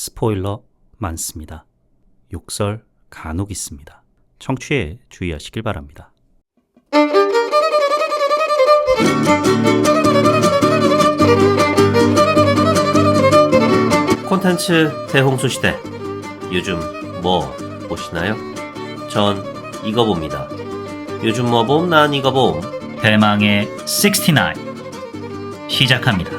스포일러 많습니다. 욕설 간혹 있습니다. 청취에 주의하시길 바랍니다. 콘텐츠 대홍수 시대. 요즘 뭐 보시나요? 전 이거 봅니다. 요즘 뭐 봄? 난 이거 봄. 대망의 69 시작합니다.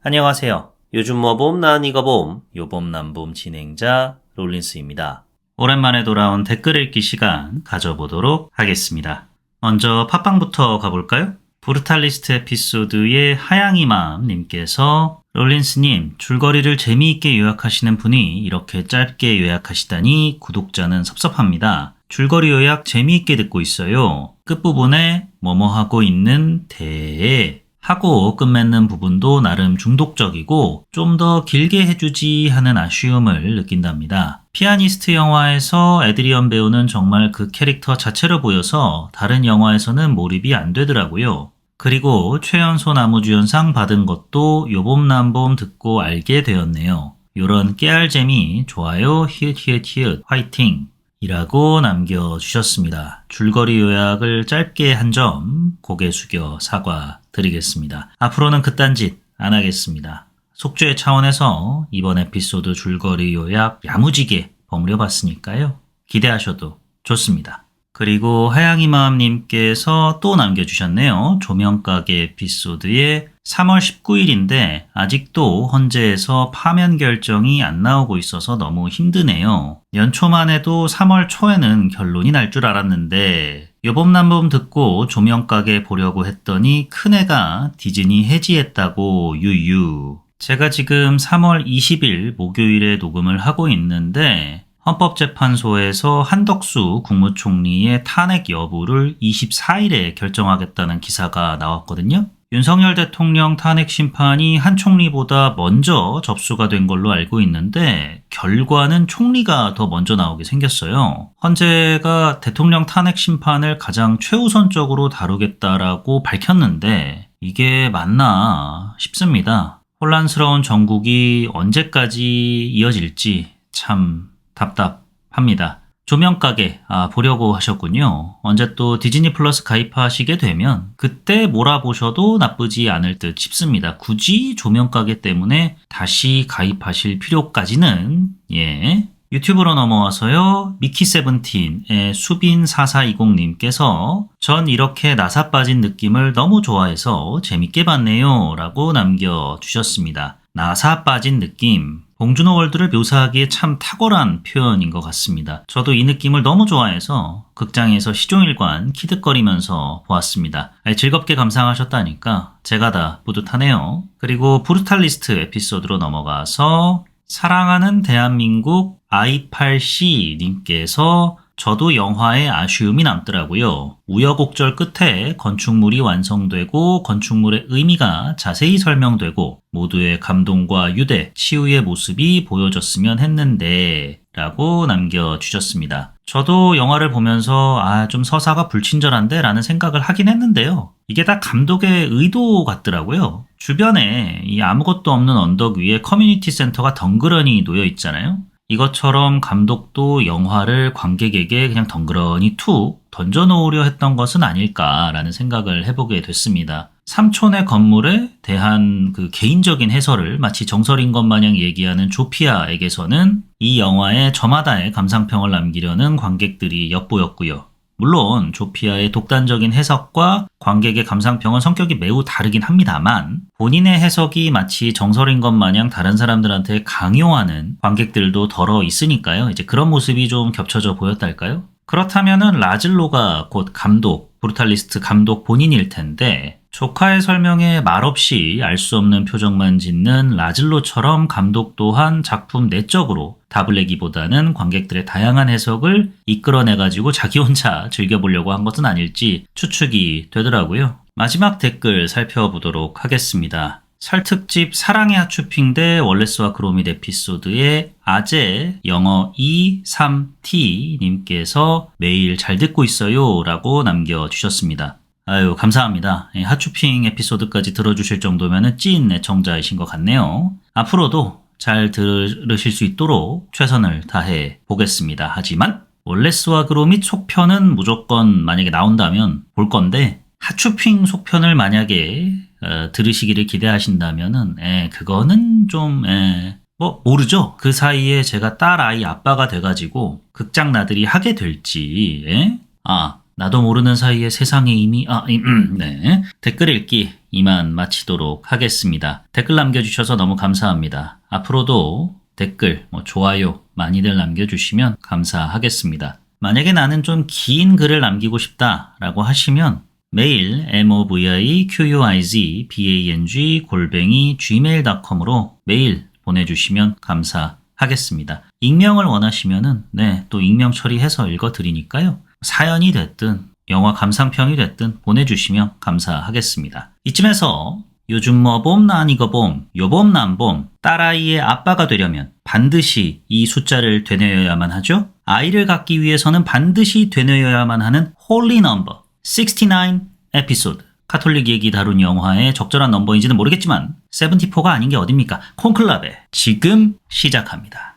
안녕하세요. 요즘 뭐 봄? 난 이거 봄. 요봄남봄 진행자 롤린스입니다. 오랜만에 돌아온 댓글 읽기 시간 가져보도록 하겠습니다. 먼저 팟빵부터 가볼까요? 브루탈리스트 에피소드의 하양이맘님께서 롤린스님, 줄거리를 재미있게 요약하시는 분이 이렇게 짧게 요약하시다니 구독자는 섭섭합니다. 줄거리 요약 재미있게 듣고 있어요. 끝부분에 뭐뭐 하고 있는 대에 하고 끝맺는 부분도 나름 중독적이고 좀 더 길게 해주지 하는 아쉬움을 느낀답니다. 피아니스트 영화에서 에드리언 배우는 정말 그 캐릭터 자체로 보여서 다른 영화에서는 몰입이 안 되더라고요. 그리고 최연소 나무주연상 받은 것도 요봄남봄 듣고 알게 되었네요. 요런 깨알재미 좋아요 히읗 화이팅 이라고 남겨주셨습니다. 줄거리 요약을 짧게 한 점 고개 숙여 사과드리겠습니다. 앞으로는 그딴 짓 안 하겠습니다. 속죄 차원에서 이번 에피소드 줄거리 요약 야무지게 버무려봤으니까요. 기대하셔도 좋습니다. 그리고 하양이맘님께서 또 남겨주셨네요. 조명가게 에피소드에 3월 19일인데 아직도 헌재에서 파면 결정이 안 나오고 있어서 너무 힘드네요. 연초만 해도 3월 초에는 결론이 날 줄 알았는데 요봄남봄 듣고 조명가게 보려고 했더니 큰애가 디즈니 해지했다고 유유. 제가 지금 3월 20일 목요일에 녹음을 하고 있는데 헌법재판소에서 한덕수 국무총리의 탄핵 여부를 24일에 결정하겠다는 기사가 나왔거든요. 윤석열 대통령 탄핵 심판이 한 총리보다 먼저 접수가 된 걸로 알고 있는데 결과는 총리가 더 먼저 나오게 생겼어요. 헌재가 대통령 탄핵 심판을 가장 최우선적으로 다루겠다라고 밝혔는데 이게 맞나 싶습니다. 혼란스러운 정국이 언제까지 이어질지 참 답답합니다. 조명가게 보려고 하셨군요. 언제 또 디즈니 플러스 가입하시게 되면 그때 몰아보셔도 나쁘지 않을 듯 싶습니다. 굳이 조명가게 때문에 다시 가입하실 필요까지는 유튜브로 넘어와서요. 미키17의 수빈4420님께서 전 이렇게 나사 빠진 느낌을 너무 좋아해서 재밌게 봤네요 라고 남겨주셨습니다. 나사 빠진 느낌, 봉준호 월드를 묘사하기에 참 탁월한 표현인 것 같습니다. 저도 이 느낌을 너무 좋아해서 극장에서 시종일관 키득거리면서 보았습니다. 즐겁게 감상하셨다니까 제가 다 뿌듯하네요. 그리고 브루탈리스트 에피소드로 넘어가서 사랑하는 대한민국 i8c님께서 저도 영화에 아쉬움이 남더라고요. 우여곡절 끝에 건축물이 완성되고 건축물의 의미가 자세히 설명되고 모두의 감동과 유대, 치유의 모습이 보여졌으면 했는데 라고 남겨주셨습니다. 저도 영화를 보면서 좀 서사가 불친절한데 라는 생각을 하긴 했는데요. 이게 다 감독의 의도 같더라고요. 주변에 이 아무것도 없는 언덕 위에 커뮤니티 센터가 덩그러니 놓여 있잖아요. 이것처럼 감독도 영화를 관객에게 그냥 덩그러니 툭 던져놓으려 했던 것은 아닐까라는 생각을 해보게 됐습니다. 삼촌의 건물에 대한 그 개인적인 해설을 마치 정설인 것 마냥 얘기하는 조피아에게서는 이 영화에 저마다의 감상평을 남기려는 관객들이 엿보였고요. 물론 조피아의 독단적인 해석과 관객의 감상평은 성격이 매우 다르긴 합니다만 본인의 해석이 마치 정설인 것 마냥 다른 사람들한테 강요하는 관객들도 덜어 있으니까요. 이제 그런 모습이 좀 겹쳐져 보였달까요? 그렇다면은 라즐로가 곧 감독, 브루탈리스트 감독 본인일 텐데 조카의 설명에 말없이 알 수 없는 표정만 짓는 라즐로처럼 감독 또한 작품 내적으로 답을 내기보다는 관객들의 다양한 해석을 이끌어내가지고 자기 혼자 즐겨보려고 한 것은 아닐지 추측이 되더라고요. 마지막 댓글 살펴보도록 하겠습니다. 설특집 사랑의 하추핑 대 월레스와 그로밋 에피소드의 아재 영어 23T님께서 매일 잘 듣고 있어요 라고 남겨주셨습니다. 아유, 감사합니다. 핫쇼핑 에피소드까지 들어주실 정도면 찐 애청자이신 것 같네요. 앞으로도 잘 들으실 수 있도록 최선을 다해 보겠습니다. 하지만 월레스와 그로 및 속편은 무조건 만약에 나온다면 볼 건데 핫쇼핑 속편을 만약에 들으시기를 기대하신다면은 그거는 좀 모르죠. 그 사이에 제가 딸 아이 아빠가 돼가지고 극장 나들이 하게 될지 나도 모르는 사이에 세상에 이미 네. 댓글 읽기 이만 마치도록 하겠습니다. 댓글 남겨주셔서 너무 감사합니다. 앞으로도 댓글, 좋아요 많이들 남겨주시면 감사하겠습니다. 만약에 나는 좀 긴 글을 남기고 싶다라고 하시면 메일 moviquizbang@gmail.com으로 메일 보내주시면 감사하겠습니다. 익명을 원하시면은 또 익명 처리해서 읽어드리니까요. 사연이 됐든 영화 감상평이 됐든 보내주시면 감사하겠습니다. 이쯤에서 요즘 뭐 봄 난 이거 봄 요봄 난 봄 딸아이의 아빠가 되려면 반드시 이 숫자를 되뇌어야만 하죠. 아이를 갖기 위해서는 반드시 되뇌어야만 하는 홀리 넘버 69 에피소드. 카톨릭 얘기 다룬 영화의 적절한 넘버인지는 모르겠지만 74가 아닌 게 어딥니까? 콘클라베 지금 시작합니다.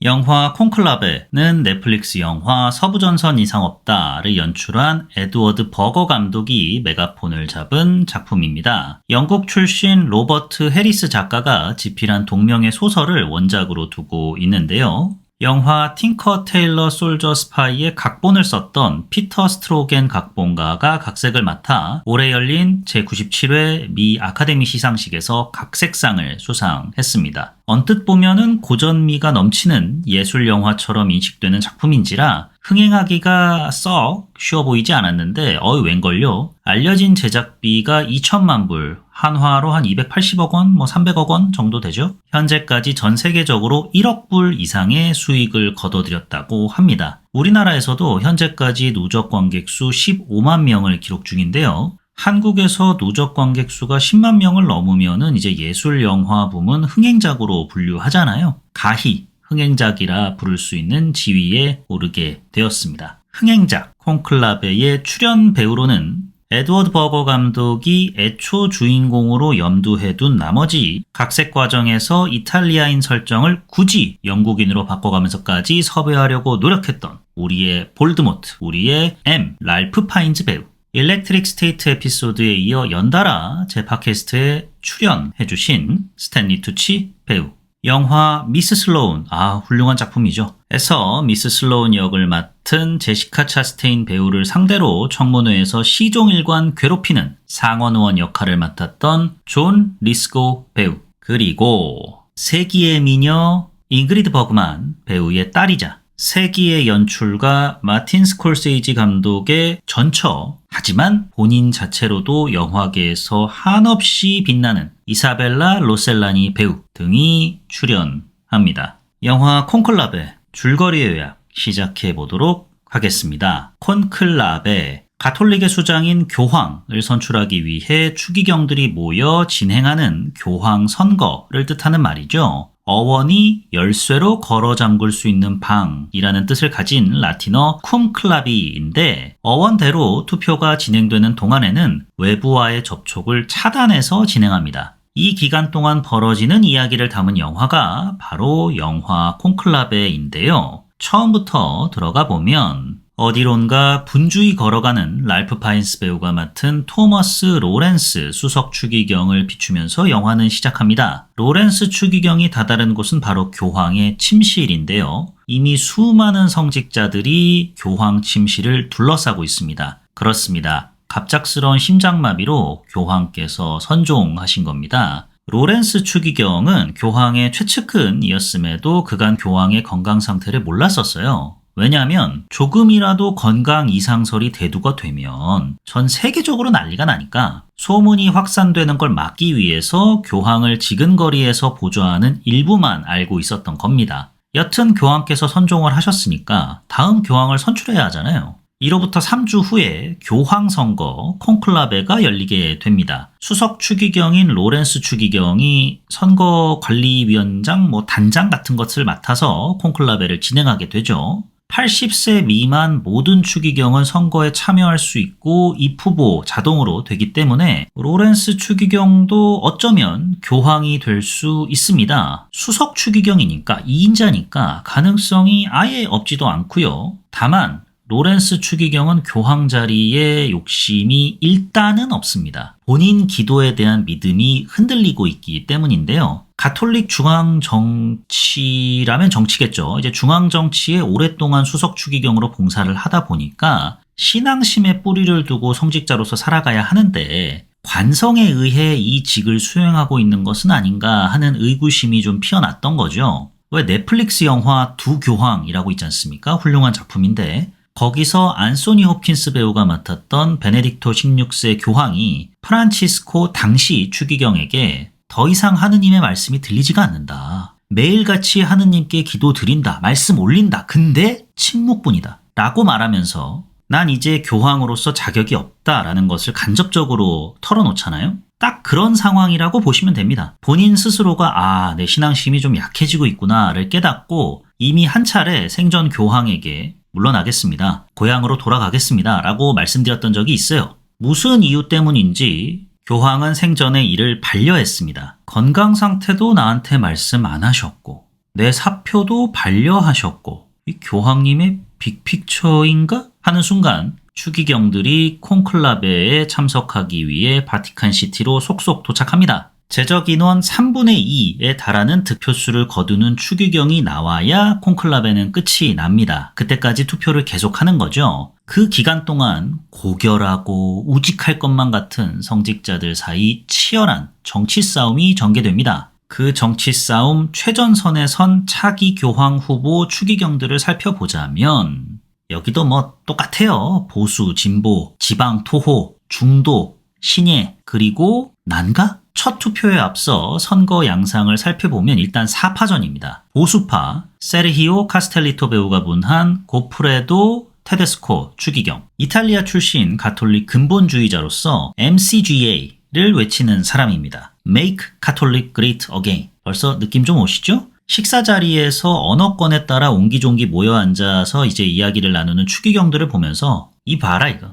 영화 콘클라베는 넷플릭스 영화 서부전선 이상 없다를 연출한 에드워드 버거 감독이 메가폰을 잡은 작품입니다. 영국 출신 로버트 해리스 작가가 집필한 동명의 소설을 원작으로 두고 있는데요. 영화 팅커 테일러 솔저 스파이의 각본을 썼던 피터 스트로겐 각본가가 각색을 맡아 올해 열린 제97회 미 아카데미 시상식에서 각색상을 수상했습니다. 언뜻 보면은 고전미가 넘치는 예술 영화처럼 인식되는 작품인지라 흥행하기가 썩 쉬워 보이지 않았는데 웬걸요? 알려진 제작비가 2천만 불, 한화로 한 280억 원, 300억 원 정도 되죠? 현재까지 전 세계적으로 1억 불 이상의 수익을 거둬들였다고 합니다. 우리나라에서도 현재까지 누적 관객 수 15만 명을 기록 중인데요. 한국에서 누적 관객 수가 10만 명을 넘으면은 이제 예술 영화 부문 흥행작으로 분류하잖아요. 가히 흥행작이라 부를 수 있는 지위에 오르게 되었습니다. 흥행작 콘클라베의 출연 배우로는 에드워드 버거 감독이 애초 주인공으로 염두해 둔 나머지 각색 과정에서 이탈리아인 설정을 굳이 영국인으로 바꿔가면서까지 섭외하려고 노력했던 우리의 볼드모트, 우리의 랄프 파인즈 배우, 일렉트릭 스테이트 에피소드에 이어 연달아 제 팟캐스트에 출연해주신 스탠리 투치 배우, 영화 미스 슬로운, 훌륭한 작품이죠. 에서 미스 슬로운 역을 맡은 제시카 차스테인 배우를 상대로 청문회에서 시종일관 괴롭히는 상원의원 역할을 맡았던 존 리스고 배우, 그리고 세기의 미녀 잉그리드 버그만 배우의 딸이자 세기의 연출가 마틴 스콜세이지 감독의 전처, 하지만 본인 자체로도 영화계에서 한없이 빛나는 이사벨라 로셀라니 배우 등이 출연합니다. 영화 콘클라베 줄거리 요약 시작해 보도록 하겠습니다. 콘클라베, 가톨릭의 수장인 교황을 선출하기 위해 추기경들이 모여 진행하는 교황 선거를 뜻하는 말이죠. 어원이 열쇠로 걸어 잠글 수 있는 방이라는 뜻을 가진 라틴어 쿰클라비인데 어원대로 투표가 진행되는 동안에는 외부와의 접촉을 차단해서 진행합니다. 이 기간 동안 벌어지는 이야기를 담은 영화가 바로 영화 콘클라베인데요. 처음부터 들어가 보면 어디론가 분주히 걸어가는 랄프 파인스 배우가 맡은 토머스 로렌스 수석 추기경을 비추면서 영화는 시작합니다. 로렌스 추기경이 다다른 곳은 바로 교황의 침실인데요. 이미 수많은 성직자들이 교황 침실을 둘러싸고 있습니다. 그렇습니다. 갑작스러운 심장마비로 교황께서 선종하신 겁니다. 로렌스 추기경은 교황의 최측근이었음에도 그간 교황의 건강 상태를 몰랐었어요. 왜냐하면 조금이라도 건강 이상설이 대두가 되면 전 세계적으로 난리가 나니까 소문이 확산되는 걸 막기 위해서 교황을 지근거리에서 보좌하는 일부만 알고 있었던 겁니다. 여튼 교황께서 선종을 하셨으니까 다음 교황을 선출해야 하잖아요. 이로부터 3주 후에 교황 선거 콘클라베가 열리게 됩니다. 수석 추기경인 로렌스 추기경이 선거관리위원장 단장 같은 것을 맡아서 콘클라베를 진행하게 되죠. 80세 미만 모든 추기경은 선거에 참여할 수 있고 입후보 자동으로 되기 때문에 로렌스 추기경도 어쩌면 교황이 될 수 있습니다. 수석 추기경이니까 2인자니까 가능성이 아예 없지도 않고요. 다만 로렌스 추기경은 교황 자리에 욕심이 일단은 없습니다. 본인 기도에 대한 믿음이 흔들리고 있기 때문인데요. 가톨릭 중앙 정치라면 정치겠죠. 이제 중앙 정치에 오랫동안 수석 추기경으로 봉사를 하다 보니까 신앙심에 뿌리를 두고 성직자로서 살아가야 하는데 관성에 의해 이 직을 수행하고 있는 것은 아닌가 하는 의구심이 좀 피어났던 거죠. 왜 넷플릭스 영화 두 교황이라고 있지 않습니까? 훌륭한 작품인데 거기서 안소니 홉킨스 배우가 맡았던 베네딕토 16세 교황이 프란치스코 당시 추기경에게 더 이상 하느님의 말씀이 들리지가 않는다. 매일같이 하느님께 기도 드린다. 말씀 올린다. 근데 침묵뿐이다. 라고 말하면서 난 이제 교황으로서 자격이 없다라는 것을 간접적으로 털어놓잖아요. 딱 그런 상황이라고 보시면 됩니다. 본인 스스로가 내 신앙심이 좀 약해지고 있구나를 깨닫고 이미 한 차례 생전 교황에게 물러나겠습니다. 고향으로 돌아가겠습니다. 라고 말씀드렸던 적이 있어요. 무슨 이유 때문인지 교황은 생전에 이를 반려했습니다. 건강 상태도 나한테 말씀 안 하셨고 내 사표도 반려하셨고 이 교황님의 빅픽처인가? 하는 순간 추기경들이 콘클라베에 참석하기 위해 바티칸시티로 속속 도착합니다. 제적 인원 3분의 2에 달하는 득표수를 거두는 추기경이 나와야 콘클라베는 끝이 납니다. 그때까지 투표를 계속하는 거죠. 그 기간 동안 고결하고 우직할 것만 같은 성직자들 사이 치열한 정치 싸움이 전개됩니다. 그 정치 싸움 최전선에 선 차기 교황 후보 추기경들을 살펴보자면 여기도 뭐 똑같아요. 보수, 진보, 지방, 토호, 중도, 신예, 그리고 난가? 첫 투표에 앞서 선거 양상을 살펴보면 일단 4파전입니다. 보수파 세르히오 카스텔리토 배우가 분한 고프레도 테데스코 추기경, 이탈리아 출신 가톨릭 근본주의자로서 MCGA를 외치는 사람입니다. Make Catholic Great Again. 벌써 느낌 좀 오시죠? 식사 자리에서 언어권에 따라 옹기종기 모여 앉아서 이제 이야기를 나누는 추기경들을 보면서 이 봐라 이거.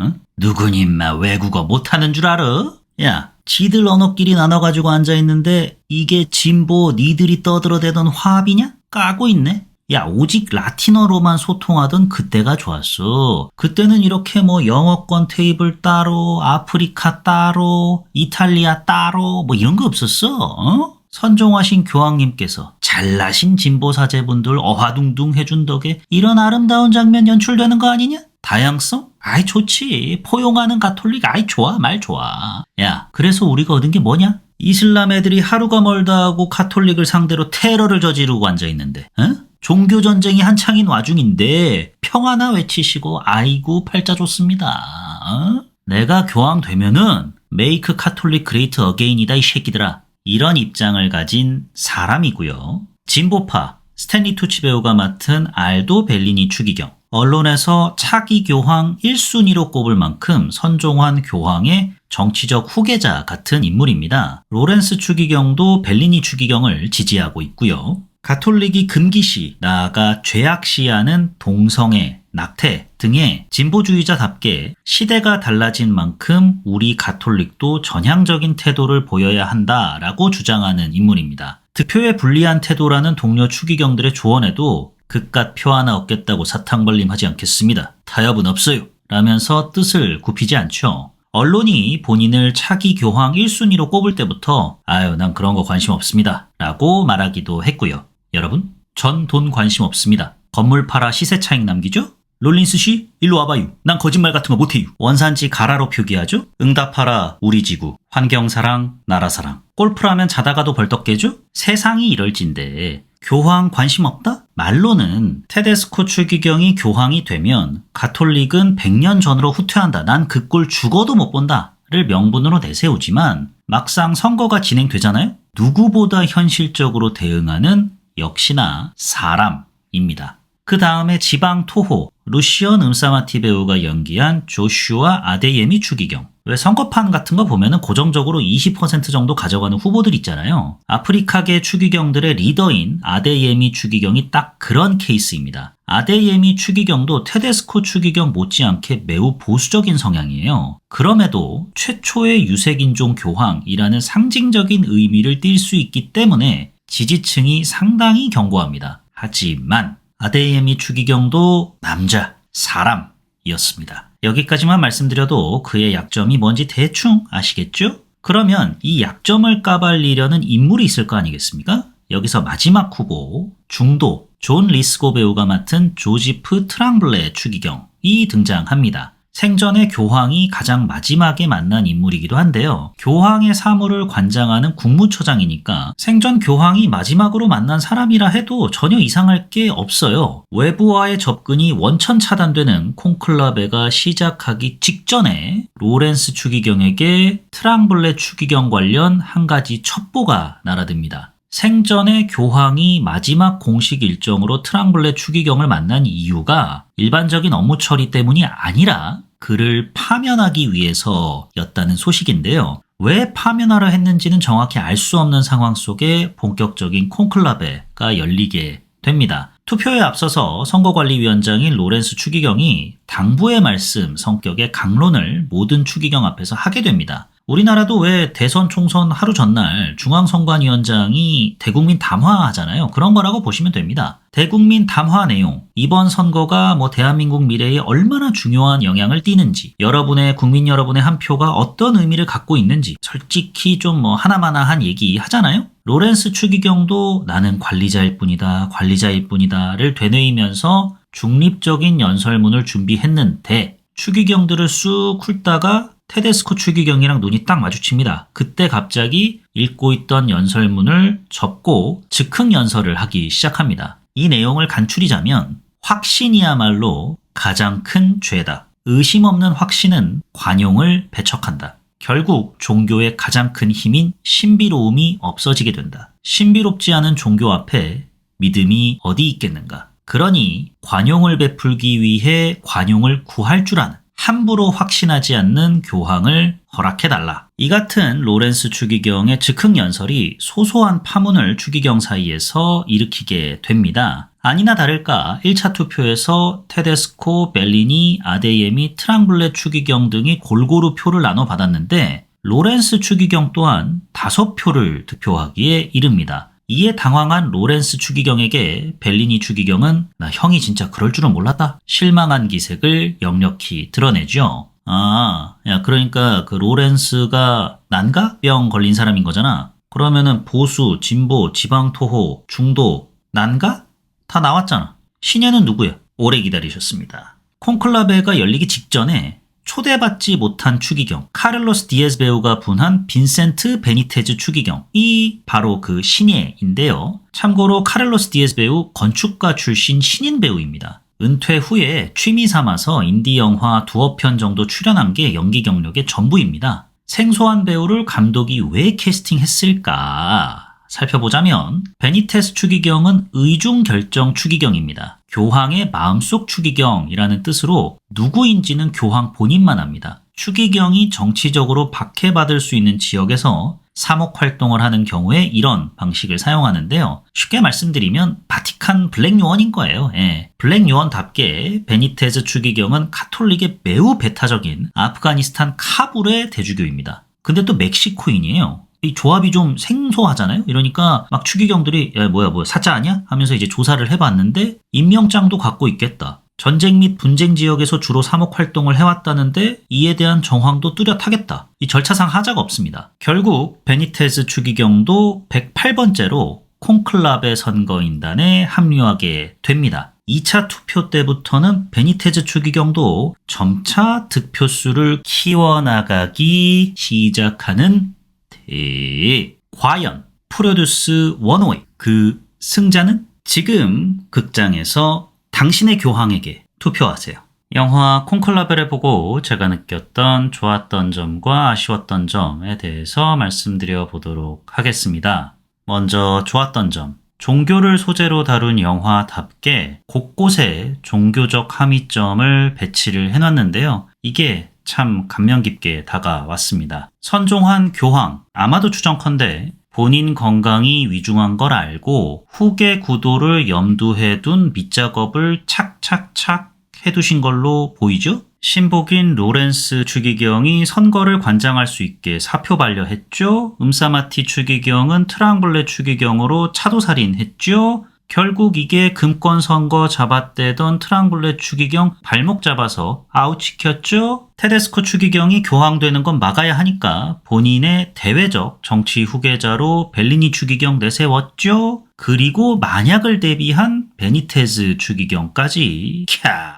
응? 누구니 인마 외국어 못하는 줄 알아? 야, 지들 언어끼리 나눠가지고 앉아있는데 이게 진보 니들이 떠들어대던 화합이냐? 까고 있네. 야, 오직 라틴어로만 소통하던 그때가 좋았어. 그때는 이렇게 뭐 영어권 테이블 따로, 아프리카 따로, 이탈리아 따로 뭐 이런 거 없었어. 어? 선종하신 교황님께서 잘나신 진보 사제분들 어화둥둥 해준 덕에 이런 아름다운 장면 연출되는 거 아니냐? 다양성? 아이 좋지. 포용하는 가톨릭 아이 좋아. 말 좋아. 야, 그래서 우리가 얻은 게 뭐냐? 이슬람 애들이 하루가 멀다 하고 가톨릭을 상대로 테러를 저지르고 앉아있는데 종교전쟁이 한창인 와중인데 평화나 외치시고 아이고 팔자 좋습니다. 내가 교황 되면은 메이크 카톨릭 그레이트 어게인이다 이 새끼들아. 이런 입장을 가진 사람이고요. 진보파 스탠리 투치 배우가 맡은 알도 벨리니 추기경. 언론에서 차기 교황 1순위로 꼽을 만큼 선종환 교황의 정치적 후계자 같은 인물입니다. 로렌스 추기경도 벨리니 추기경을 지지하고 있고요. 가톨릭이 금기시, 나아가 죄악시하는 동성애, 낙태 등의 진보주의자답게 시대가 달라진 만큼 우리 가톨릭도 전향적인 태도를 보여야 한다라고 주장하는 인물입니다. 득표에 불리한 태도라는 동료 추기경들의 조언에도 그깟 표 하나 얻겠다고 사탕발림하지 않겠습니다. 타협은 없어요. 라면서 뜻을 굽히지 않죠. 언론이 본인을 차기 교황 1순위로 꼽을 때부터 난 그런 거 관심 없습니다. 라고 말하기도 했고요. 여러분, 전 돈 관심 없습니다. 건물 팔아 시세 차익 남기죠? 롤린스 씨, 일로 와봐요. 난 거짓말 같은 거 못해요. 원산지 가라로 표기하죠? 응답하라 우리 지구. 환경사랑, 나라사랑. 골프라면 자다가도 벌떡 깨죠? 세상이 이럴진데 교황 관심 없다? 말로는 테데스코 추기경이 교황이 되면 가톨릭은 100년 전으로 후퇴한다. 난 그 꼴 죽어도 못 본다. 를 명분으로 내세우지만 막상 선거가 진행되잖아요? 누구보다 현실적으로 대응하는 역시나 사람입니다. 그 다음에 지방 토호 루시언 음사마티 배우가 연기한 조슈아 아데예미 추기경. 왜 선거판 같은 거 보면은 고정적으로 20% 정도 가져가는 후보들 있잖아요. 아프리카계 추기경들의 리더인 아데예미 추기경이 딱 그런 케이스입니다. 아데예미 추기경도 테데스코 추기경 못지않게 매우 보수적인 성향이에요. 그럼에도 최초의 유색인종 교황이라는 상징적인 의미를 띌 수 있기 때문에 지지층이 상당히 견고합니다. 하지만 아데예미 추기경도 남자, 사람이었습니다. 여기까지만 말씀드려도 그의 약점이 뭔지 대충 아시겠죠? 그러면 이 약점을 까발리려는 인물이 있을 거 아니겠습니까? 여기서 마지막 후보, 중도, 존 리스고 배우가 맡은 조지프 트랑블레 추기경이 등장합니다. 생전에 교황이 가장 마지막에 만난 인물이기도 한데요. 교황의 사무를 관장하는 국무처장이니까 생전 교황이 마지막으로 만난 사람이라 해도 전혀 이상할 게 없어요. 외부와의 접근이 원천 차단되는 콘클라베가 시작하기 직전에 로렌스 추기경에게 트랑블레 추기경 관련 한 가지 첩보가 날아듭니다. 생전에 교황이 마지막 공식 일정으로 트랑블레 추기경을 만난 이유가 일반적인 업무 처리 때문이 아니라 그를 파면하기 위해서였다는 소식인데요. 왜 파면하려 했는지는 정확히 알 수 없는 상황 속에 본격적인 콘클라베가 열리게 됩니다. 투표에 앞서서 선거관리위원장인 로렌스 추기경이 당부의 말씀 성격의 강론을 모든 추기경 앞에서 하게 됩니다. 우리나라도 왜 대선 총선 하루 전날 중앙선관위원장이 대국민 담화하잖아요. 그런 거라고 보시면 됩니다. 대국민 담화 내용, 이번 선거가 대한민국 미래에 얼마나 중요한 영향을 띠는지, 국민 여러분의 한 표가 어떤 의미를 갖고 있는지 솔직히 좀 하나마나한 얘기 하잖아요. 로렌스 추기경도 나는 관리자일 뿐이다를 되뇌이면서 중립적인 연설문을 준비했는데 추기경들을 쑥 훑다가 테데스코 추기경이랑 눈이 딱 마주칩니다. 그때 갑자기 읽고 있던 연설문을 접고 즉흥 연설을 하기 시작합니다. 이 내용을 간추리자면 확신이야말로 가장 큰 죄다. 의심 없는 확신은 관용을 배척한다. 결국 종교의 가장 큰 힘인 신비로움이 없어지게 된다. 신비롭지 않은 종교 앞에 믿음이 어디 있겠는가. 그러니 관용을 베풀기 위해 관용을 구할 줄 아는 함부로 확신하지 않는 교황을 허락해달라. 이 같은 로렌스 추기경의 즉흥 연설이 소소한 파문을 추기경 사이에서 일으키게 됩니다. 아니나 다를까 1차 투표에서 테데스코, 벨리니, 아데예미, 트랑블레 추기경 등이 골고루 표를 나눠 받았는데 로렌스 추기경 또한 5표를 득표하기에 이릅니다. 이에 당황한 로렌스 추기경에게 벨리니 추기경은 나 형이 진짜 그럴 줄은 몰랐다. 실망한 기색을 역력히 드러내죠. 그러니까 그 로렌스가 난가병 걸린 사람인 거잖아. 그러면은 보수, 진보, 지방토호, 중도, 난가? 다 나왔잖아. 신예는 누구야? 오래 기다리셨습니다. 콘클라베가 열리기 직전에 초대받지 못한 추기경, 카를로스 디에즈 배우가 분한 빈센트 베니테즈 추기경이 바로 그 신예인데요. 참고로 카를로스 디에즈 배우 건축가 출신 신인 배우입니다. 은퇴 후에 취미 삼아서 인디 영화 2편 정도 출연한 게 연기 경력의 전부입니다. 생소한 배우를 감독이 왜 캐스팅했을까? 살펴보자면 베니테스 추기경은 의중결정 추기경입니다. 교황의 마음속 추기경이라는 뜻으로 누구인지는 교황 본인만 압니다. 추기경이 정치적으로 박해받을 수 있는 지역에서 사목 활동을 하는 경우에 이런 방식을 사용하는데요. 쉽게 말씀드리면 바티칸 블랙 요원인 거예요. 블랙 요원답게 베니테즈 추기경은 카톨릭의 매우 배타적인 아프가니스탄 카불의 대주교입니다. 근데 또 멕시코인이에요. 이 조합이 좀 생소하잖아요. 이러니까 막 추기경들이 뭐야 사자 아니야? 하면서 이제 조사를 해봤는데 임명장도 갖고 있겠다. 전쟁 및 분쟁 지역에서 주로 사목 활동을 해왔다는데 이에 대한 정황도 뚜렷하겠다. 이 절차상 하자가 없습니다. 결국 베니테즈 추기경도 108번째로 콘클라베 선거인단에 합류하게 됩니다. 2차 투표 때부터는 베니테즈 추기경도 점차 득표수를 키워나가기 시작하는 과연 프로듀스 108 그 승자는? 지금 극장에서 당신의 교황에게 투표하세요. 영화 콘클라베를 보고 제가 느꼈던 좋았던 점과 아쉬웠던 점에 대해서 말씀드려 보도록 하겠습니다. 먼저 좋았던 점. 종교를 소재로 다룬 영화답게 곳곳에 종교적 함의점을 배치를 해놨는데요. 이게 참 감명 깊게 다가왔습니다. 선종한 교황, 아마도 추정컨대 본인 건강이 위중한 걸 알고 후계 구도를 염두에 둔 밑작업을 착착착 해두신 걸로 보이죠? 신복인 로렌스 추기경이 선거를 관장할 수 있게 사표 반려했죠? 음사마티 추기경은 트랑블레 추기경으로 차도살인했죠? 결국 이게 금권 선거 잡아떼던 트랑블레 추기경 발목 잡아서 아웃시켰죠? 테데스코 추기경이 교황되는 건 막아야 하니까 본인의 대외적 정치 후계자로 벨리니 추기경 내세웠죠? 그리고 만약을 대비한 베니테즈 추기경까지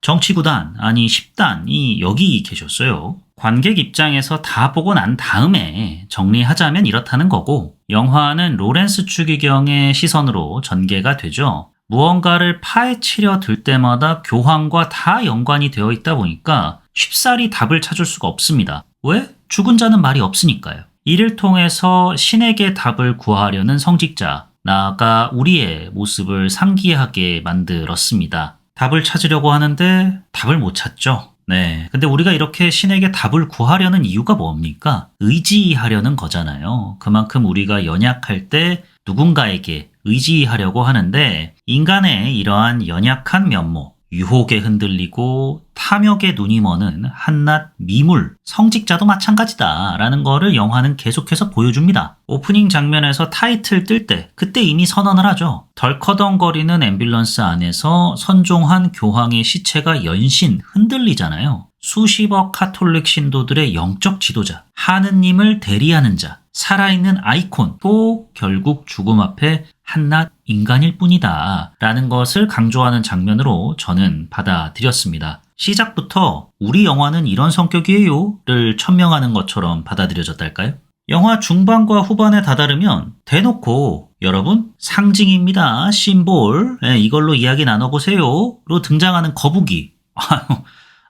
정치 9단 아니 10단이 여기 계셨어요. 관객 입장에서 다 보고 난 다음에 정리하자면 이렇다는 거고, 영화는 로렌스 추기경의 시선으로 전개가 되죠. 무언가를 파헤치려 들 때마다 교황과 다 연관이 되어 있다 보니까 쉽사리 답을 찾을 수가 없습니다. 왜? 죽은 자는 말이 없으니까요. 이를 통해서 신에게 답을 구하려는 성직자, 나아가 우리의 모습을 상기하게 만들었습니다. 답을 찾으려고 하는데 답을 못 찾죠. 네. 근데 우리가 이렇게 신에게 답을 구하려는 이유가 뭡니까? 의지하려는 거잖아요. 그만큼 우리가 연약할 때 누군가에게 의지하려고 하는데, 인간의 이러한 연약한 면모, 유혹에 흔들리고 탐욕에 눈이 머는 한낱 미물, 성직자도 마찬가지다라는 거를 영화는 계속해서 보여줍니다. 오프닝 장면에서 타이틀 뜰 때 그때 이미 선언을 하죠. 덜커덩거리는 앰뷸런스 안에서 선종한 교황의 시체가 연신 흔들리잖아요. 수십억 카톨릭 신도들의 영적 지도자, 하느님을 대리하는 자, 살아있는 아이콘, 또 결국 죽음 앞에 한낱 인간일 뿐이다 라는 것을 강조하는 장면으로 저는 받아들였습니다. 시작부터 우리 영화는 이런 성격이에요 를 천명하는 것처럼 받아들여졌달까요? 영화 중반과 후반에 다다르면 대놓고 여러분 상징입니다, 심볼, 이걸로 이야기 나눠보세요 로 등장하는 거북이,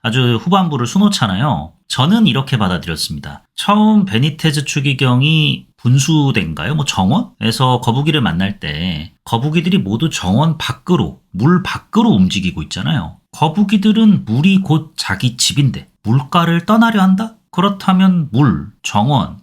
아주 후반부를 수놓잖아요. 저는 이렇게 받아들였습니다. 처음 베니테즈 추기경이 분수대인가요? 정원에서 거북이를 만날 때 거북이들이 모두 정원 밖으로, 물 밖으로 움직이고 있잖아요. 거북이들은 물이 곧 자기 집인데 물가를 떠나려 한다? 그렇다면 물, 정원은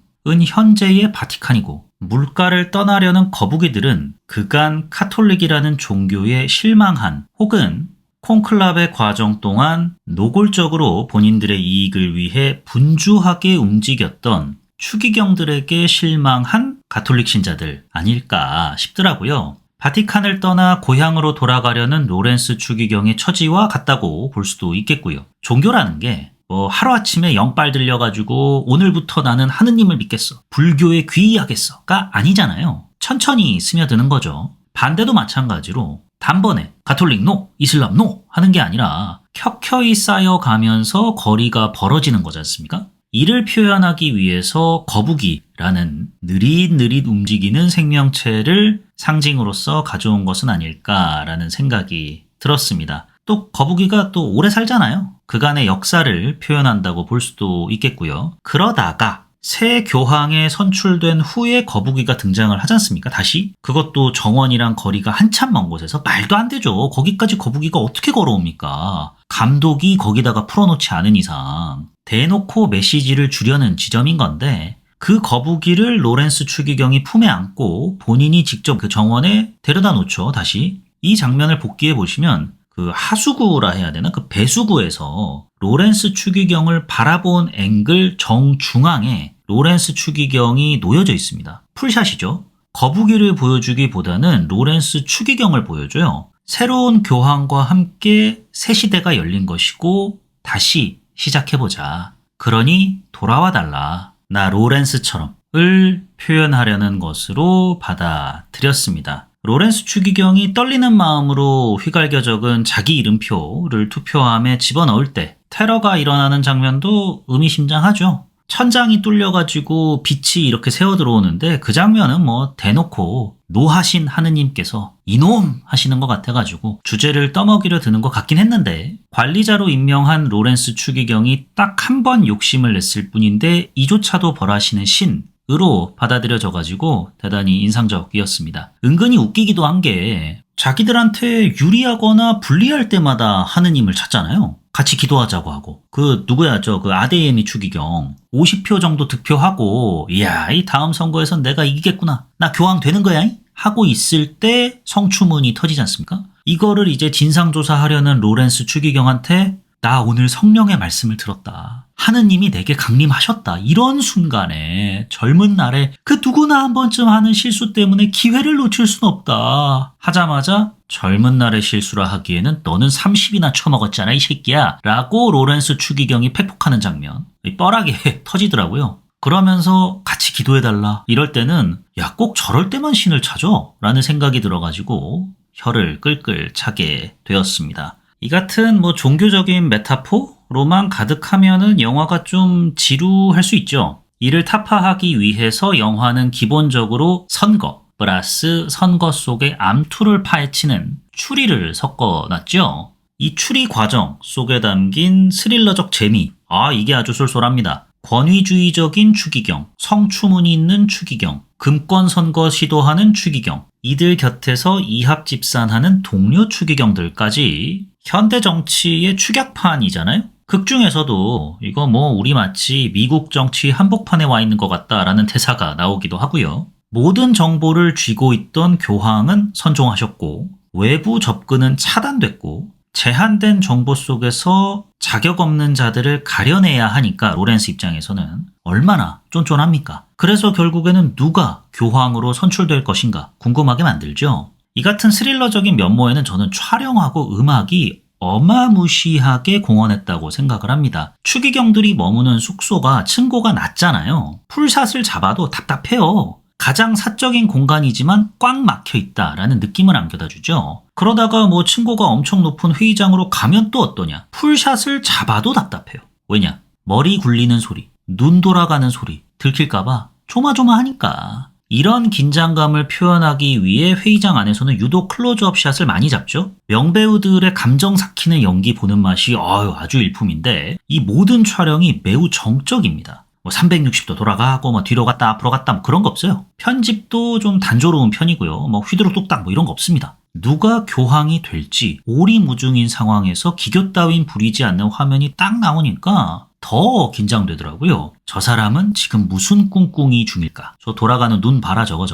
현재의 바티칸이고, 물가를 떠나려는 거북이들은 그간 카톨릭이라는 종교에 실망한, 혹은 콘클라베 과정 동안 노골적으로 본인들의 이익을 위해 분주하게 움직였던 추기경들에게 실망한 가톨릭 신자들 아닐까 싶더라고요. 바티칸을 떠나 고향으로 돌아가려는 로렌스 추기경의 처지와 같다고 볼 수도 있겠고요. 종교라는 게 하루아침에 영빨 들려가지고 오늘부터 나는 하느님을 믿겠어, 불교에 귀의하겠어가 아니잖아요. 천천히 스며드는 거죠. 반대도 마찬가지로 단번에 가톨릭 노, 이슬람 노 하는 게 아니라 켜켜이 쌓여가면서 거리가 벌어지는 거지 않습니까? 이를 표현하기 위해서 거북이라는 느릿느릿 움직이는 생명체를 상징으로서 가져온 것은 아닐까라는 생각이 들었습니다. 또 거북이가 또 오래 살잖아요. 그간의 역사를 표현한다고 볼 수도 있겠고요. 그러다가 새 교황에 선출된 후에 거북이가 등장을 하지 않습니까? 다시? 그것도 정원이랑 거리가 한참 먼 곳에서. 말도 안 되죠. 거기까지 거북이가 어떻게 걸어옵니까? 감독이 거기다가 풀어놓지 않은 이상. 대놓고 메시지를 주려는 지점인 건데, 그 거북이를 로렌스 추기경이 품에 안고 본인이 직접 그 정원에 데려다 놓죠. 다시. 이 장면을 복기해 보시면 그 하수구라 해야 되나? 그 배수구에서 로렌스 추기경을 바라본 앵글 정중앙에 로렌스 추기경이 놓여져 있습니다. 풀샷이죠. 거북이를 보여주기보다는 로렌스 추기경을 보여줘요. 새로운 교황과 함께 새 시대가 열린 것이고 다시 시작해보자. 그러니 돌아와달라. 나 로렌스처럼 을 표현하려는 것으로 받아들였습니다. 로렌스 추기경이 떨리는 마음으로 휘갈겨 적은 자기 이름표를 투표함에 집어넣을 때 테러가 일어나는 장면도 의미심장하죠. 천장이 뚫려가지고 빛이 이렇게 새어 들어오는데 그 장면은 대놓고 노하신 하느님께서 이놈 하시는 것 같아가지고 주제를 떠먹이려 드는 것 같긴 했는데, 관리자로 임명한 로렌스 추기경이 딱 한 번 욕심을 냈을 뿐인데 이조차도 벌하시는 신으로 받아들여져가지고 대단히 인상적이었습니다. 은근히 웃기기도 한 게 자기들한테 유리하거나 불리할 때마다 하느님을 찾잖아요. 같이 기도하자고 하고 그 누구야 그 아데예미 추기경 50표 정도 득표하고 이야 이 다음 선거에선 내가 이기겠구나 나 교황 되는 거야 하고 있을 때 성추문이 터지지 않습니까? 이거를 이제 진상조사하려는 로렌스 추기경한테 나 오늘 성령의 말씀을 들었다. 하느님이 내게 강림하셨다. 이런 순간에 젊은 날에 그 누구나 한 번쯤 하는 실수 때문에 기회를 놓칠 순 없다. 하자마자 젊은 날의 실수라 하기에는 너는 30이나 처먹었잖아 이 새끼야. 라고 로렌스 추기경이 팩폭하는 장면. 뻘하게 터지더라고요. 그러면서 같이 기도해달라. 이럴 때는 야 꼭 저럴 때만 신을 찾아. 라는 생각이 들어가지고 혀를 끌끌 차게 되었습니다. 이 같은 종교적인 메타포로만 가득하면은 영화가 좀 지루할 수 있죠. 이를 타파하기 위해서 영화는 기본적으로 선거 플러스 선거 속의 암투를 파헤치는 추리를 섞어놨죠. 이 추리 과정 속에 담긴 스릴러적 재미, 이게 아주 쏠쏠합니다. 권위주의적인 추기경, 성추문이 있는 추기경, 금권 선거 시도하는 추기경, 이들 곁에서 이합집산하는 동료 추기경들까지 현대 정치의 축약판이잖아요? 극 중에서도 이거 우리 마치 미국 정치 한복판에 와 있는 것 같다라는 대사가 나오기도 하고요. 모든 정보를 쥐고 있던 교황은 선종하셨고 외부 접근은 차단됐고 제한된 정보 속에서 자격 없는 자들을 가려내야 하니까 로렌스 입장에서는 얼마나 쫀쫀합니까? 그래서 결국에는 누가 교황으로 선출될 것인가 궁금하게 만들죠. 이 같은 스릴러적인 면모에는 저는 촬영하고 음악이 어마무시하게 공헌했다고 생각을 합니다. 추기경들이 머무는 숙소가 층고가 낮잖아요. 풀샷을 잡아도 답답해요. 가장 사적인 공간이지만 꽉 막혀 있다라는 느낌을 안겨다 주죠. 그러다가 층고가 엄청 높은 회의장으로 가면 또 어떠냐? 풀샷을 잡아도 답답해요. 왜냐? 머리 굴리는 소리, 눈 돌아가는 소리 들킬까봐 조마조마하니까. 이런 긴장감을 표현하기 위해 회의장 안에서는 유독 클로즈업 샷을 많이 잡죠. 명배우들의 감정 삭히는 연기 보는 맛이 아주 일품인데 이 모든 촬영이 매우 정적입니다. 360도 돌아가고 뒤로 갔다 앞으로 갔다 그런 거 없어요. 편집도 좀 단조로운 편이고요. 휘두르 뚝딱 이런 거 없습니다. 누가 교황이 될지 오리무중인 상황에서 기교 따윈 부리지 않는 화면이 딱 나오니까 더 긴장되더라고요. 저 사람은 지금 무슨 꿍꿍이 중일까? 저 돌아가는 눈 봐라 저거.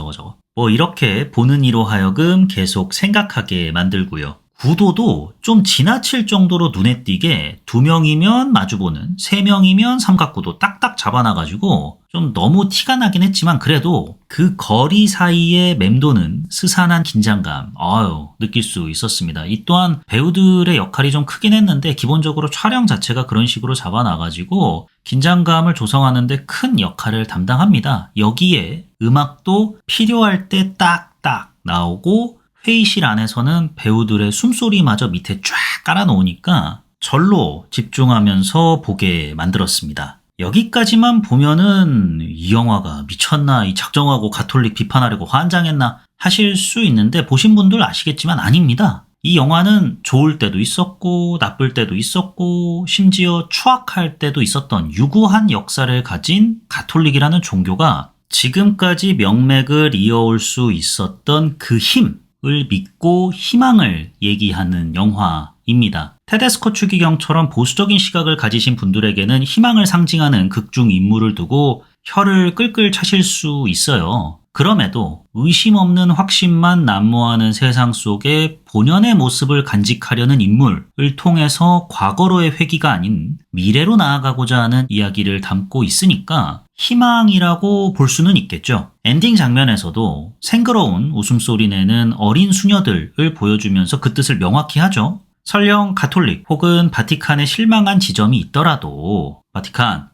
이렇게 보는 이로 하여금 계속 생각하게 만들고요. 구도도 좀 지나칠 정도로 눈에 띄게 2명이면 마주보는 3명이면 삼각구도 딱딱 잡아놔가지고 좀 너무 티가 나긴 했지만 그래도 그 거리 사이에 맴도는 스산한 긴장감 느낄 수 있었습니다. 이 또한 배우들의 역할이 좀 크긴 했는데 기본적으로 촬영 자체가 그런 식으로 잡아놔가지고 긴장감을 조성하는데 큰 역할을 담당합니다. 여기에 음악도 필요할 때 딱딱 나오고 회의실 안에서는 배우들의 숨소리마저 밑에 쫙 깔아놓으니까 절로 집중하면서 보게 만들었습니다. 여기까지만 보면은 이 영화가 미쳤나, 이 작정하고 가톨릭 비판하려고 환장했나 하실 수 있는데 보신 분들 아시겠지만 아닙니다. 이 영화는 좋을 때도 있었고 나쁠 때도 있었고 심지어 추악할 때도 있었던 유구한 역사를 가진 가톨릭이라는 종교가 지금까지 명맥을 이어올 수 있었던 그 힘을 믿고 희망을 얘기하는 영화입니다. 테데스코 추기경처럼 보수적인 시각을 가지신 분들에게는 희망을 상징하는 극중 인물을 두고 혀를 끌끌 차실 수 있어요. 그럼에도 의심 없는 확신만 난무하는 세상 속에 본연의 모습을 간직하려는 인물을 통해서 과거로의 회귀가 아닌 미래로 나아가고자 하는 이야기를 담고 있으니까 희망이라고 볼 수는 있겠죠. 엔딩 장면에서도 생그러운 웃음소리 내는 어린 수녀들을 보여주면서 그 뜻을 명확히 하죠. 설령 가톨릭 혹은 바티칸에 실망한 지점이 있더라도 바티칸,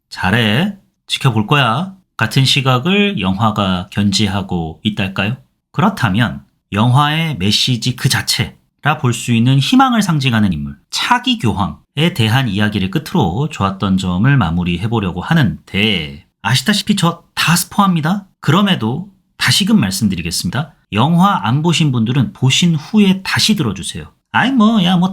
잘해. 지켜볼 거야. 같은 시각을 영화가 견지하고 있달까요? 그렇다면 영화의 메시지 그 자체라 볼 수 있는 희망을 상징하는 인물, 차기 교황에 대한 이야기를 끝으로 좋았던 점을 마무리해보려고 하는데 아시다시피 저 다 스포합니다. 그럼에도 다시금 말씀드리겠습니다. 영화 안 보신 분들은 보신 후에 다시 들어주세요.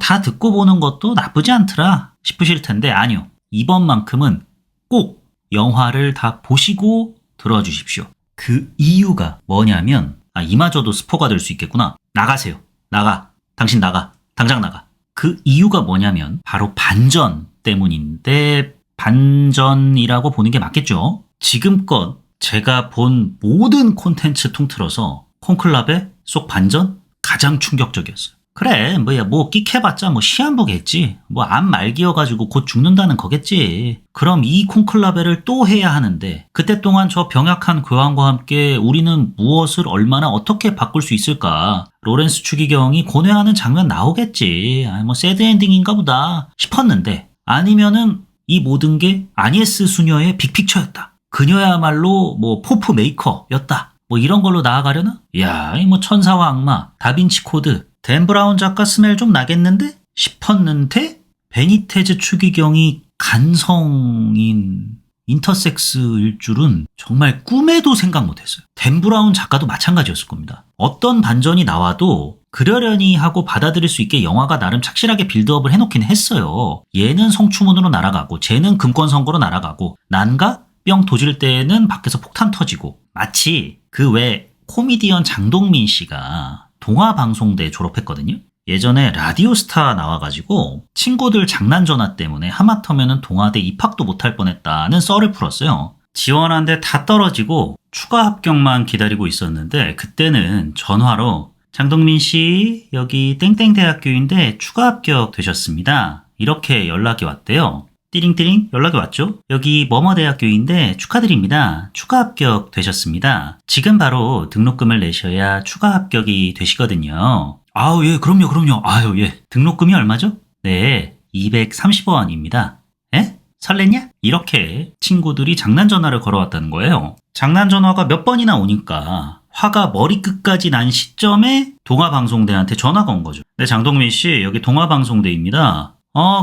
다 듣고 보는 것도 나쁘지 않더라 싶으실 텐데 아니요. 이번만큼은 꼭 영화를 다 보시고 들어주십시오. 그 이유가 뭐냐면 이마저도 스포가 될 수 있겠구나. 나가세요. 나가. 당신 나가. 당장 나가. 그 이유가 뭐냐면 바로 반전 때문인데 반전이라고 보는 게 맞겠죠. 지금껏 제가 본 모든 콘텐츠 통틀어서 콘클라베 속 반전 가장 충격적이었어요. 그래 뭐야 뭐 끽해봤자 뭐 시한부겠지. 뭐 암 말기여가지고 곧 죽는다는 거겠지. 그럼 이 콘클라베를 또 해야 하는데 그때 동안 저 병약한 교황과 함께 우리는 무엇을 얼마나 어떻게 바꿀 수 있을까. 로렌스 추기경이 고뇌하는 장면 나오겠지. 뭐 새드 엔딩인가 보다 싶었는데 아니면은 이 모든 게 아니에스 수녀의 빅픽처였다. 그녀야말로 뭐 포프 메이커였다. 뭐 이런 걸로 나아가려나? 야, 이 뭐 천사와 악마, 다빈치 코드, 댄 브라운 작가 스멜 좀 나겠는데? 싶었는데 베니테즈 추기경이 간성인 인터섹스일 줄은 정말 꿈에도 생각 못했어요. 댄 브라운 작가도 마찬가지였을 겁니다. 어떤 반전이 나와도 그러려니 하고 받아들일 수 있게 영화가 나름 착실하게 빌드업을 해놓긴 했어요. 얘는 성추문으로 날아가고 쟤는 금권 선거로 날아가고 난가? 뿅 도질 때는 밖에서 폭탄 터지고 마치 그 외 코미디언 장동민 씨가 동아방송대 졸업했거든요. 예전에 라디오스타 나와가지고 친구들 장난 전화 때문에 하마터면은 동아대 입학도 못할 뻔했다는 썰을 풀었어요. 지원한데 다 떨어지고 추가 합격만 기다리고 있었는데 그때는 전화로 장동민 씨 여기 땡땡대학교인데 추가 합격 되셨습니다. 이렇게 연락이 왔대요. 띠링띠링 연락이 왔죠. 여기 뭐뭐대학교인데 축하드립니다. 추가 합격 되셨습니다. 지금 바로 등록금을 내셔야 추가 합격이 되시거든요. 아우 예 그럼요. 아유 예 등록금이 얼마죠? 네 230원입니다. 에? 설렜냐? 이렇게 친구들이 장난 전화를 걸어왔다는 거예요. 장난 전화가 몇 번이나 오니까 화가 머리끝까지 난 시점에 동아방송대한테 전화가 온 거죠. 네 장동민 씨 여기 동아방송대입니다.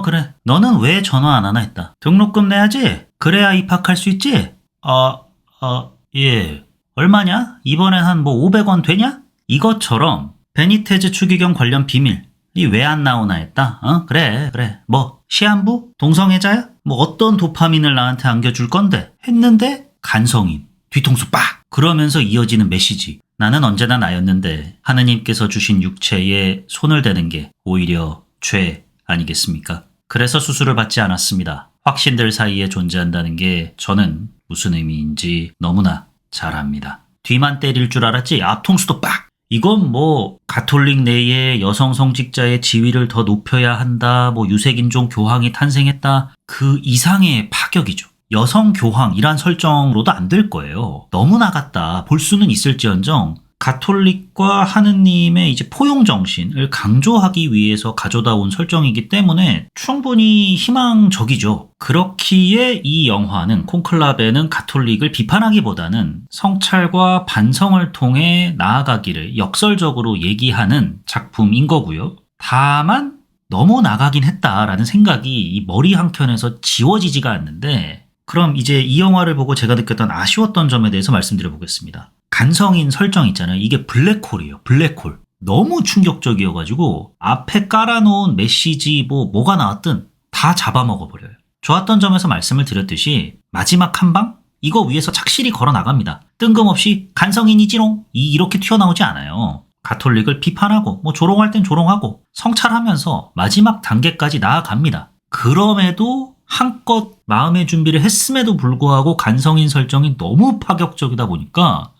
그래. 너는 왜 전화 안 하나 했다. 등록금 내야지? 그래야 입학할 수 있지? 예. 얼마냐? 이번엔 한 뭐 500원 되냐? 이것처럼 베니테즈 추기경 관련 비밀. 이 왜 안 나오나 했다. 그래. 뭐 시한부? 동성애자야? 뭐 어떤 도파민을 나한테 안겨줄 건데? 했는데 간성인. 뒤통수 빡! 그러면서 이어지는 메시지. 나는 언제나 나였는데 하느님께서 주신 육체에 손을 대는 게 오히려 죄 아니겠습니까? 그래서 수술을 받지 않았습니다. 확신들 사이에 존재한다는 게 저는 무슨 의미인지 너무나 잘 압니다. 뒤만 때릴 줄 알았지 앞통수도 빡! 이건 뭐 가톨릭 내에 여성 성직자의 지위를 더 높여야 한다, 뭐 유색인종 교황이 탄생했다, 그 이상의 파격이죠. 여성 교황이란 설정으로도 안 될 거예요. 너무 나갔다. 볼 수는 있을지언정 가톨릭과 하느님의 이제 포용 정신을 강조하기 위해서 가져다 온 설정이기 때문에 충분히 희망적이죠. 그렇기에 이 영화는 콘클라베는 가톨릭을 비판하기보다는 성찰과 반성을 통해 나아가기를 역설적으로 얘기하는 작품인 거고요. 다만 너무 나가긴 했다라는 생각이 이 머리 한켠에서 지워지지가 않는데 그럼 이제 이 영화를 보고 제가 느꼈던 아쉬웠던 점에 대해서 말씀드려 보겠습니다. 간성인 설정 있잖아요. 이게 블랙홀이에요. 블랙홀. 너무 충격적이어가지고 앞에 깔아놓은 메시지 뭐가 나왔든 다 잡아먹어버려요. 좋았던 점에서 말씀을 드렸듯이 마지막 한 방? 이거 위에서 착실히 걸어나갑니다. 뜬금없이 간성인이지롱 이렇게 튀어나오지 않아요. 가톨릭을 비판하고 뭐 조롱할 땐 조롱하고 성찰하면서 마지막 단계까지 나아갑니다. 그럼에도 한껏 마음의 준비를 했음에도 불구하고 간성인 설정이 너무 파격적이다 보니까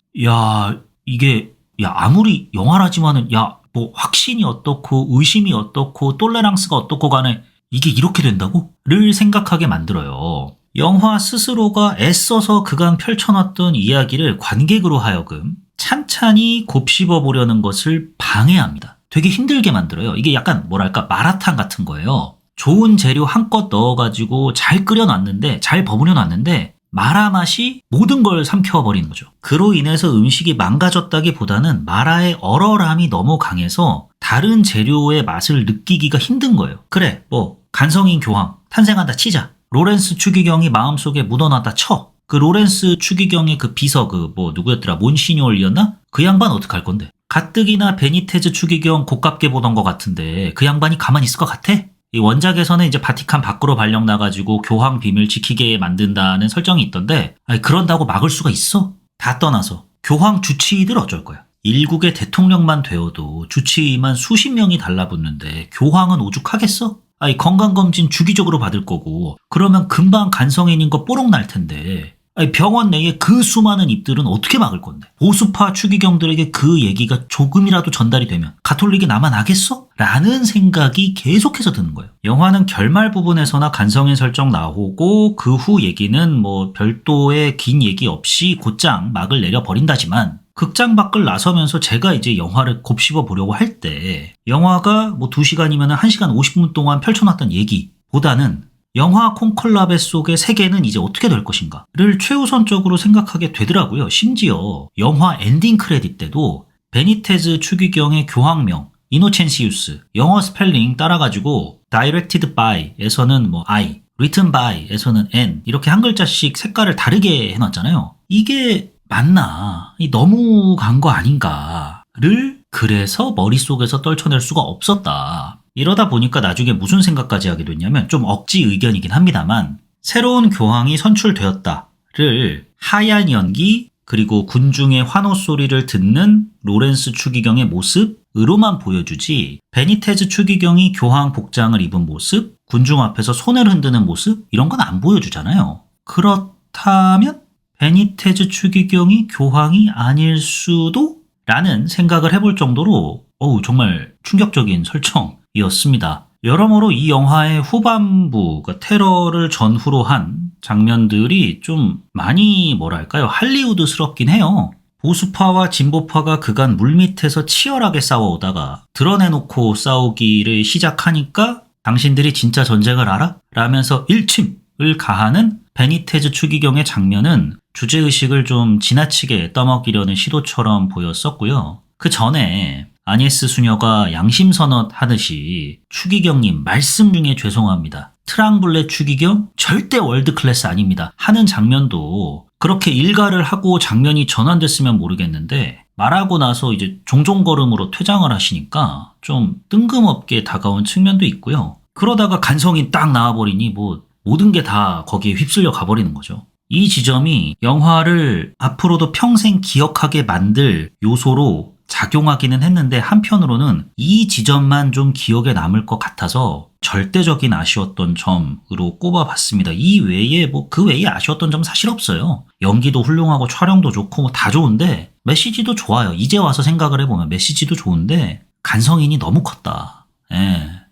이게 아무리 영화라지만은 뭐 확신이 어떻고 의심이 어떻고 똘레랑스가 어떻고 간에 이게 이렇게 된다고? 를 생각하게 만들어요. 영화 스스로가 애써서 그간 펼쳐놨던 이야기를 관객으로 하여금 찬찬히 곱씹어 보려는 것을 방해합니다. 되게 힘들게 만들어요. 이게 약간 뭐랄까 마라탕 같은 거예요. 좋은 재료 한껏 넣어가지고 잘 끓여놨는데 잘 버무려놨는데 마라 맛이 모든 걸 삼켜버리는 거죠. 그로 인해서 음식이 망가졌다기보다는 마라의 얼얼함이 너무 강해서 다른 재료의 맛을 느끼기가 힘든 거예요. 그래 뭐 간성인 교황 탄생한다 치자. 로렌스 추기경이 마음속에 묻어놨다 쳐. 그 로렌스 추기경의 그 비서 누구였더라 몬시뇰이었나? 그 양반 어떡할 건데? 가뜩이나 베니테즈 추기경 고깝게 보던 것 같은데 그 양반이 가만히 있을 것 같아? 이 원작에서는 이제 바티칸 밖으로 발령 나가지고 교황 비밀 지키게 만든다는 설정이 있던데 그런다고 막을 수가 있어? 다 떠나서 교황 주치의들 어쩔 거야? 일국의 대통령만 되어도 주치의만 수십 명이 달라붙는데 교황은 오죽하겠어? 아니 건강검진 주기적으로 받을 거고 그러면 금방 간성인인 거 뽀록 날 텐데 아니 병원 내에 그 수많은 입들은 어떻게 막을 건데 보수파 추기경들에게 그 얘기가 조금이라도 전달이 되면 가톨릭이 남아나겠어? 라는 생각이 계속해서 드는 거예요. 영화는 결말 부분에서나 간성인 설정 나오고 그 후 얘기는 뭐 별도의 긴 얘기 없이 곧장 막을 내려버린다지만 극장 밖을 나서면서 제가 이제 영화를 곱씹어 보려고 할 때 영화가 뭐 2시간이면 1시간 50분 동안 펼쳐놨던 얘기보다는 영화 콘클라베 속의 세계는 이제 어떻게 될 것인가를 최우선적으로 생각하게 되더라고요. 심지어 영화 엔딩 크레딧 때도 베니테즈 추기경의 교황명 이노첸시우스 영어 스펠링 따라가지고 directed by에서는 뭐 I, written by에서는 N 이렇게 한 글자씩 색깔을 다르게 해놨잖아요. 이게 맞나? 너무 간 거 아닌가를 그래서 머릿속에서 떨쳐낼 수가 없었다. 이러다 보니까 나중에 무슨 생각까지 하게 됐냐면 좀 억지 의견이긴 합니다만 새로운 교황이 선출되었다를 하얀 연기 그리고 군중의 환호 소리를 듣는 로렌스 추기경의 모습으로만 보여주지 베니테즈 추기경이 교황 복장을 입은 모습, 군중 앞에서 손을 흔드는 모습 이런 건 안 보여주잖아요. 그렇다면 베니테즈 추기경이 교황이 아닐 수도? 라는 생각을 해볼 정도로 정말 충격적인 설정이었습니다. 여러모로 이 영화의 후반부, 테러를 전후로 한 장면들이 좀 많이 뭐랄까요? 할리우드스럽긴 해요. 보수파와 진보파가 그간 물밑에서 치열하게 싸워오다가 드러내놓고 싸우기를 시작하니까 당신들이 진짜 전쟁을 알아? 라면서 일침을 가하는 베니테즈 추기경의 장면은 주제의식을 좀 지나치게 떠먹이려는 시도처럼 보였었고요. 그 전에 아니에스 수녀가 양심선언 하듯이 추기경님 말씀 중에 죄송합니다. 트랑블레 추기경 절대 월드클래스 아닙니다. 하는 장면도 그렇게 일가를 하고 장면이 전환됐으면 모르겠는데 말하고 나서 이제 종종걸음으로 퇴장을 하시니까 좀 뜬금없게 다가온 측면도 있고요. 그러다가 간성인 딱 나와버리니 뭐 모든 게 다 거기에 휩쓸려 가버리는 거죠. 이 지점이 영화를 앞으로도 평생 기억하게 만들 요소로 작용하기는 했는데 한편으로는 이 지점만 좀 기억에 남을 것 같아서 절대적인 아쉬웠던 점으로 꼽아봤습니다. 이 외에 그 외에 아쉬웠던 점 사실 없어요. 연기도 훌륭하고 촬영도 좋고 뭐 다 좋은데 메시지도 좋아요. 이제 와서 생각을 해보면 메시지도 좋은데 간성인이 너무 컸다.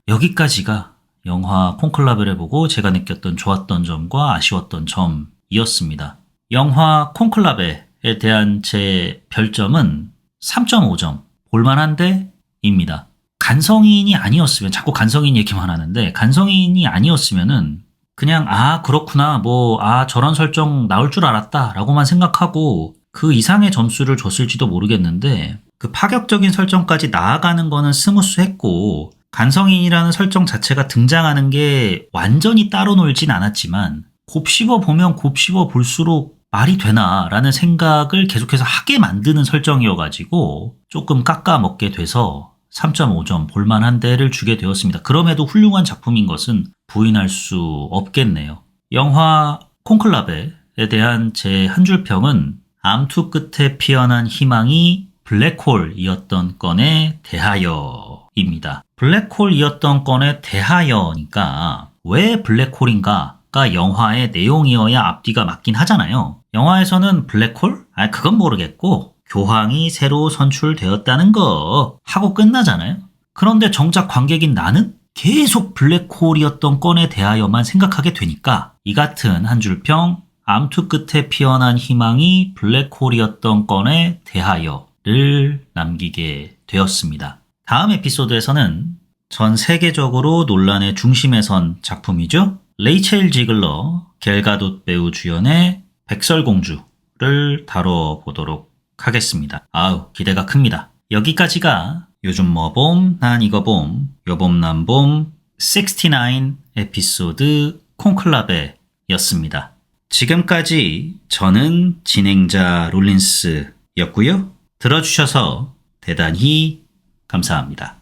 여기까지가 영화 콘클라베를 보고 제가 느꼈던 좋았던 점과 아쉬웠던 점이었습니다. 영화 콘클라베에 대한 제 별점은 3.5점, 볼만한데 입니다. 간성인이 아니었으면, 자꾸 간성인 얘기만 하는데, 간성인이 아니었으면은 그냥 그렇구나, 저런 설정 나올 줄 알았다 라고만 생각하고 그 이상의 점수를 줬을지도 모르겠는데 그 파격적인 설정까지 나아가는 거는 스무스했고 간성인이라는 설정 자체가 등장하는 게 완전히 따로 놀진 않았지만 곱씹어 보면 곱씹어 볼수록 말이 되나 라는 생각을 계속해서 하게 만드는 설정이어가지고 조금 깎아먹게 돼서 3.5점 볼만한 데를 주게 되었습니다. 그럼에도 훌륭한 작품인 것은 부인할 수 없겠네요. 영화 콘클라베에 대한 제 한 줄 평은 암투 끝에 피어난 희망이 블랙홀이었던 건에 대하여입니다. 블랙홀이었던 건에 대하여니까 왜 블랙홀인가가 영화의 내용이어야 앞뒤가 맞긴 하잖아요. 영화에서는 블랙홀? 그건 모르겠고 교황이 새로 선출되었다는 거 하고 끝나잖아요. 그런데 정작 관객인 나는 계속 블랙홀이었던 건에 대하여만 생각하게 되니까 이 같은 한 줄 평 암투 끝에 피어난 희망이 블랙홀이었던 건에 대하여를 남기게 되었습니다. 다음 에피소드에서는 전 세계적으로 논란의 중심에 선 작품이죠. 레이첼 지글러, 겔가돗 배우 주연의 백설공주를 다뤄보도록 하겠습니다. 기대가 큽니다. 여기까지가 요즘 뭐 봄, 난 이거 봄, 요봄 난 봄 69 에피소드 콘클라베였습니다. 지금까지 저는 진행자 롤린스였고요. 들어주셔서 대단히 감사합니다.